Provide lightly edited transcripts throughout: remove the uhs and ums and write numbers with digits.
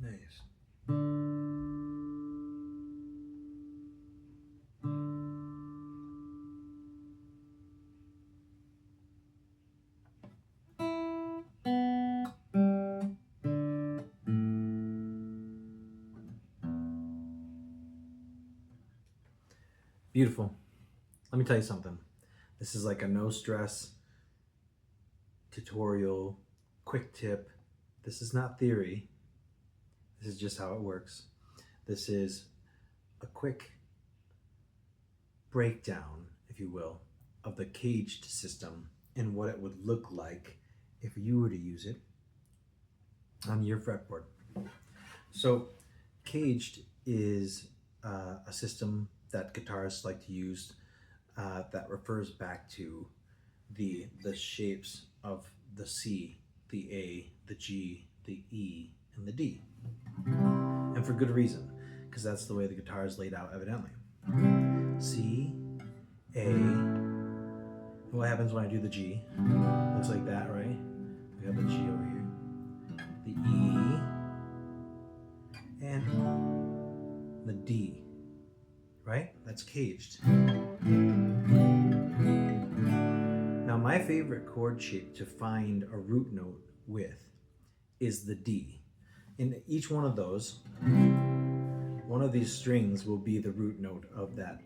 Nice. Beautiful. Let me tell you something. This is like a no stress tutorial, quick tip. This is not theory. This is just how it works. This is a quick breakdown, if you will, of the CAGED system and what it would look like if you were to use it on your fretboard. So CAGED is a system that guitarists like to use that refers back to the shapes of the C, the A, the G, the E, and the D. And for good reason, because that's the way the guitar is laid out evidently. C, A, and what happens when I do the G? Looks like that, right? We have the G over here. The E, and the D, right? That's CAGED. Now my favorite chord shape to find a root note with is the D. In each one of those, one of these strings will be the root note of that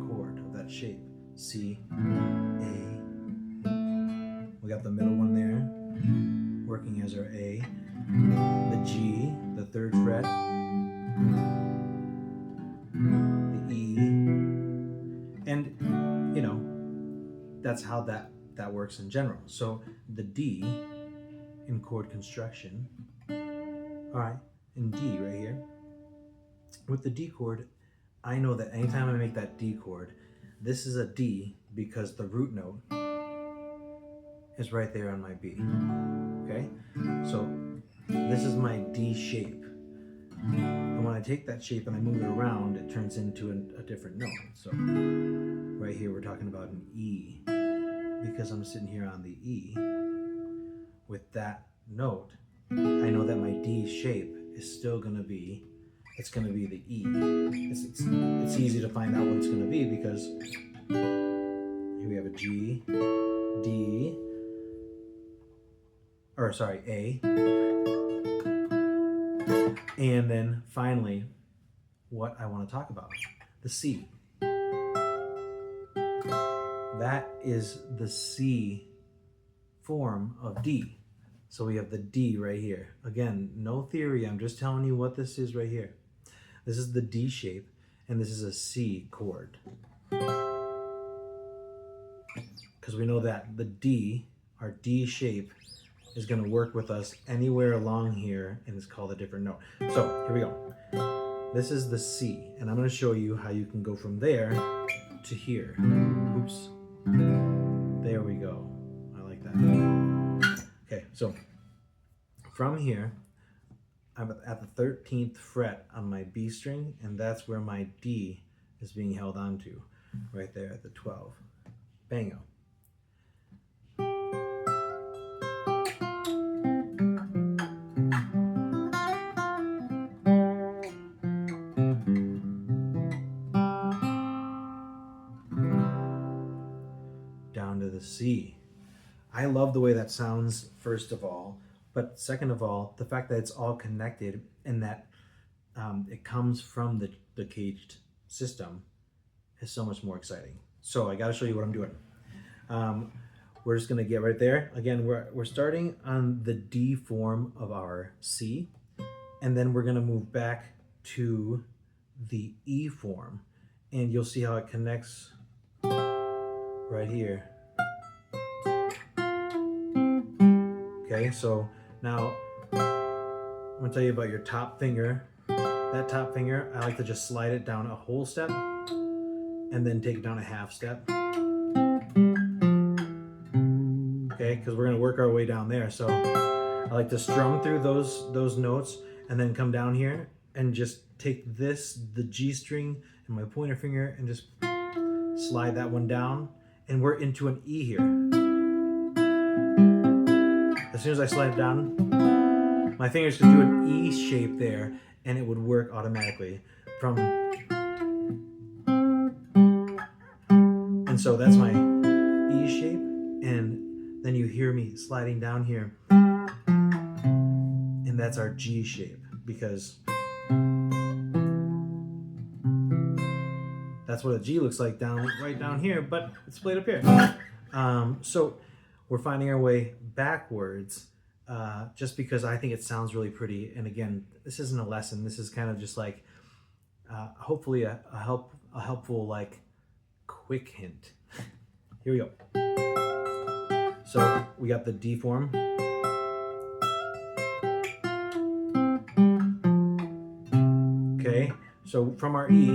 chord, of that shape. C, A. We got the middle one there, working as our A. The G, the 3rd fret. The E. And, you know, that's how that works in general. So the D in chord construction, all right, in D right here, with the D chord, I know that anytime I make that D chord, this is a D because the root note is right there on my B, okay? So this is my D shape. And when I take that shape and I move it around, it turns into a different note. So right here, we're talking about an E because I'm sitting here on the E with that note. I know that my D shape is still gonna be, it's gonna be the E. It's easy to find out what it's gonna be because here we have a G, D, or sorry, A. And then finally, what I want to talk about, the C. That is the C form of D. So we have the D right here. Again, no theory, I'm just telling you what this is right here. This is the D shape, and this is a C chord. Because we know that the D, our D shape, is going to work with us anywhere along here, and it's called a different note. So here we go. This is the C, and I'm going to show you how you can go from there to here. Oops. There we go. I like that. Okay, so from here, I'm at the 13th fret on my B string, and that's where my D is being held onto, right there at the 12. Bango. Down to the C. I love the way that sounds, first of all, but second of all, the fact that it's all connected and that it comes from the CAGED system is so much more exciting. So I got to show you what I'm doing. We're just going to get right there. Again, we're starting on the D form of our C, and then we're going to move back to the E form, and you'll see how it connects right here. Okay, so now I'm gonna tell you about your top finger. That top finger, I like to just slide it down a whole step and then take it down a half step. Okay, because we're gonna work our way down there. So I like to strum through those notes and then come down here and just take the G string and my pointer finger and just slide that one down, and we're into an E here. As soon as I slide it down, my fingers could do an E shape there and it would work automatically from, and so that's my E shape, and then you hear me sliding down here, and that's our G shape, because that's what a G looks like right down here, but it's played up here. So we're finding our way backwards, just because I think it sounds really pretty. And again, this isn't a lesson. This is kind of just like, hopefully a helpful, like, quick hint. Here we go. So we got the D form. Okay, so from our E,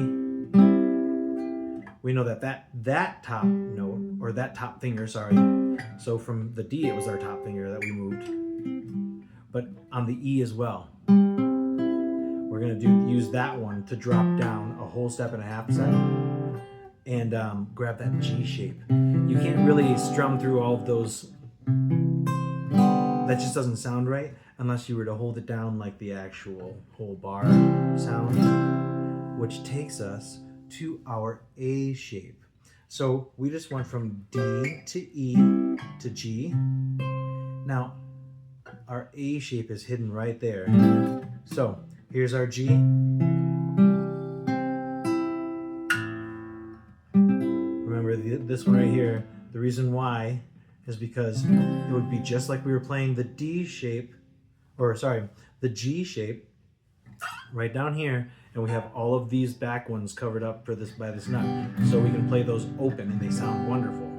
we know that top note, or that top finger, sorry. So from the D, it was our top finger that we moved. But on the E as well, we're gonna use that one to drop down a whole step and a half step, and grab that G shape. You can't really strum through all of those. That just doesn't sound right unless you were to hold it down like the actual whole bar sound, which takes us to our A shape. So we just went from D to E to G. Now our A shape is hidden right there. So here's our G. Remember this one right here, the reason why is because it would be just like we were playing the D shape, or sorry, the G shape right down here, and we have all of these back ones covered up by this nut, so we can play those open and they sound wonderful.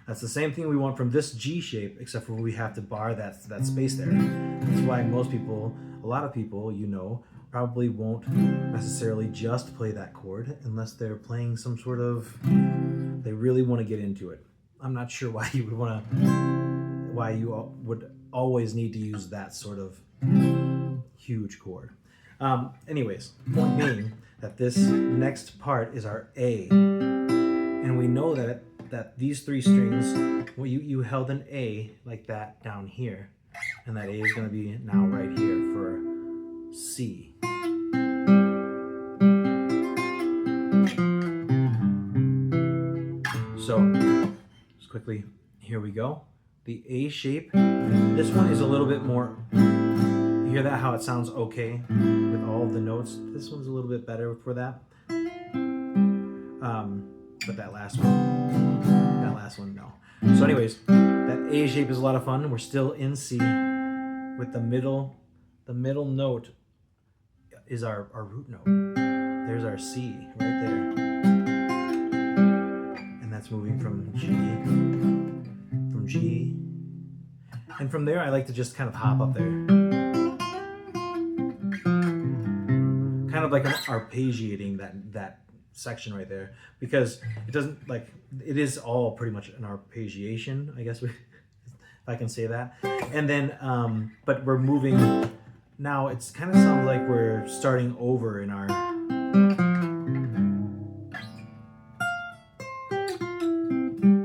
That's the same thing we want from this G shape, except for we have to bar that space there. That's why a lot of people, you know, probably won't necessarily just play that chord unless they're playing some sort of, they really want to get into it. I'm not sure why you would always need to use that sort of huge chord. Anyways, point being that this next part is our A, and we know that these three strings, well, you held an A like that down here, and that A is going to be now right here for C. So just quickly, here we go. The A shape, this one is a little bit more, you hear that, how it sounds okay with all of the notes. This one's a little bit better for that. But that last one, no. So anyways, that A shape is a lot of fun. We're still in C with the middle note is our root note. There's our C right there. And that's moving from G. And from there, I like to just kind of hop up there. Kind of like I'm arpeggiating that section right there, because it doesn't, like, it is all pretty much an arpeggiation, I guess, if I can say that. And then, but we're moving, now it's kind of sounds like we're starting over in our,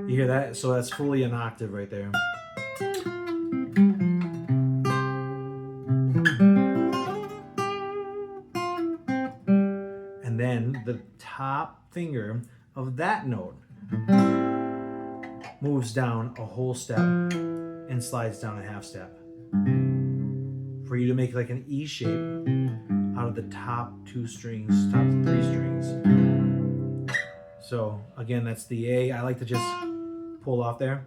you hear that? So that's fully an octave right there. And then the top finger of that note moves down a whole step and slides down a half step for you to make like an E shape out of the top three strings. So again, that's the A. I like to just pull off there.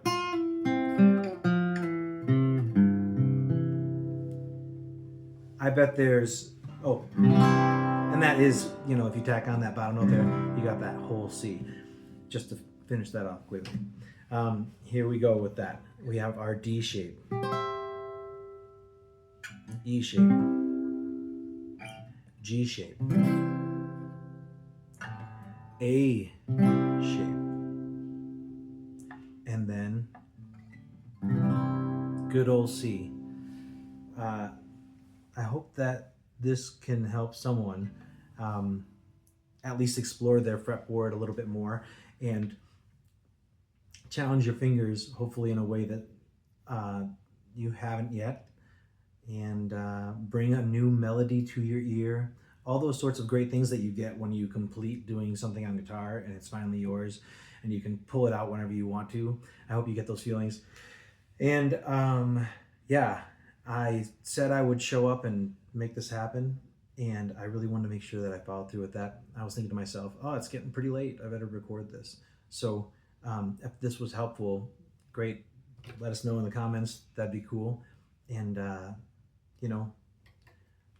I bet there's, oh, and that is, you know, if you tack on that bottom note there, you got that whole C. Just to finish that off quickly. Here we go with that. We have our D shape, E shape, G shape, A shape, and then good old C. I hope that this can help someone at least explore their fretboard a little bit more and challenge your fingers, hopefully in a way that you haven't yet. and bring a new melody to your ear. All those sorts of great things that you get when you complete doing something on guitar and it's finally yours and you can pull it out whenever you want to. I hope you get those feelings. And yeah, I said I would show up and make this happen. And I really wanted to make sure that I followed through with that. I was thinking to myself, oh, it's getting pretty late. I better record this. So if this was helpful, great. Let us know in the comments. That'd be cool. And, you know,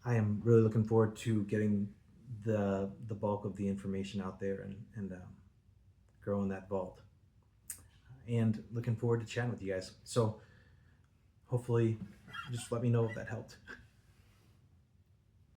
I am really looking forward to getting the bulk of the information out there and growing that vault. And looking forward to chatting with you guys. So hopefully, just let me know if that helped.